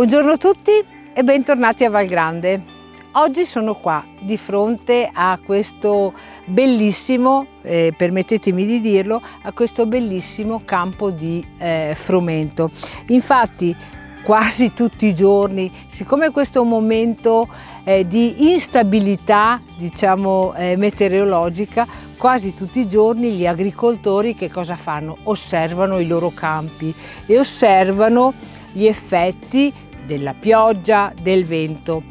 Buongiorno a tutti e bentornati a Valgrande. Oggi sono qua di fronte a questo bellissimo, permettetemi di dirlo, a questo bellissimo campo di frumento. Infatti quasi tutti i giorni, siccome questo è un momento di instabilità, diciamo, meteorologica, quasi tutti i giorni gli agricoltori che cosa fanno? Osservano i loro campi e osservano gli effetti della pioggia, del vento.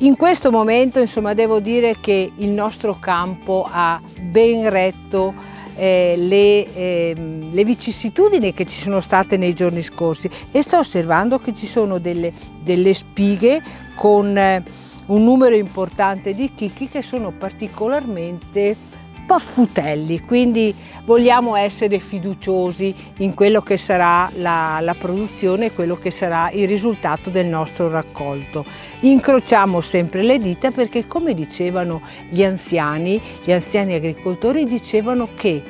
In questo momento, insomma, devo dire che il nostro campo ha ben retto le vicissitudini che ci sono state nei giorni scorsi e sto osservando che ci sono delle spighe con un numero importante di chicchi che sono particolarmente paffutelli, quindi vogliamo essere fiduciosi in quello che sarà la produzione e quello che sarà il risultato del nostro raccolto. Incrociamo sempre le dita perché, come dicevano gli anziani agricoltori, dicevano che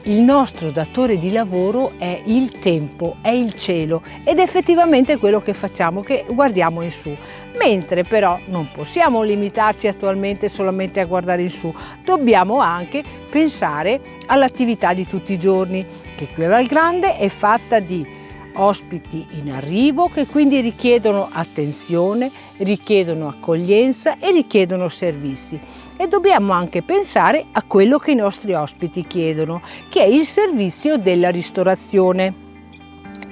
il nostro datore di lavoro è il tempo, è il cielo, ed effettivamente è quello che facciamo, che guardiamo in su. Mentre però non possiamo limitarci attualmente solamente a guardare in su, dobbiamo anche pensare all'attività di tutti i giorni, che qui a Valgrande è fatta di ospiti in arrivo che quindi richiedono attenzione, richiedono accoglienza e richiedono servizi. E dobbiamo anche pensare a quello che i nostri ospiti chiedono, che è il servizio della ristorazione,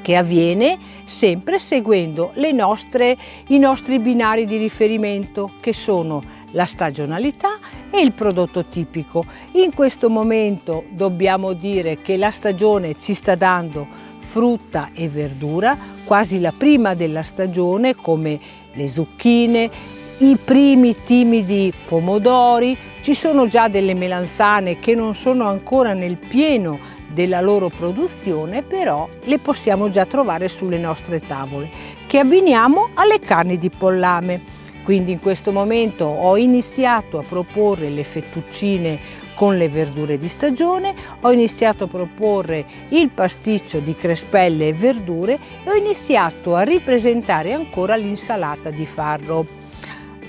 che avviene sempre seguendo i nostri binari di riferimento, che sono la stagionalità e il prodotto tipico. In questo momento dobbiamo dire che la stagione ci sta dando frutta e verdura, quasi la prima della stagione, come le zucchine, i primi timidi pomodori, ci sono già delle melanzane che non sono ancora nel pieno della loro produzione, però le possiamo già trovare sulle nostre tavole, che abbiniamo alle carni di pollame. Quindi in questo momento ho iniziato a proporre le fettuccine con le verdure di stagione, ho iniziato a proporre il pasticcio di crespelle e verdure e ho iniziato a ripresentare ancora l'insalata di farro.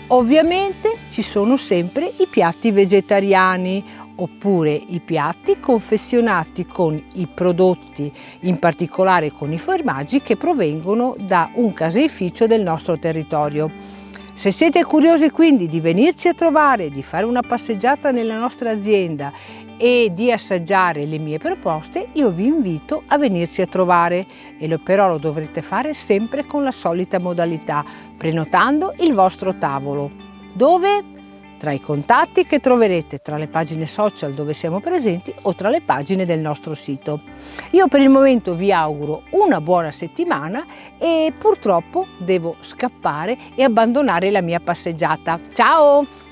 Ovviamente ci sono sempre i piatti vegetariani oppure i piatti confezionati con i prodotti, in particolare con i formaggi che provengono da un caseificio del nostro territorio. Se siete curiosi quindi di venirci a trovare, di fare una passeggiata nella nostra azienda e di assaggiare le mie proposte, io vi invito a venirci a trovare, però lo dovrete fare sempre con la solita modalità, prenotando il vostro tavolo. Dove? Tra i contatti che troverete tra le pagine social dove siamo presenti o tra le pagine del nostro sito. Io per il momento vi auguro una buona settimana e purtroppo devo scappare e abbandonare la mia passeggiata. Ciao!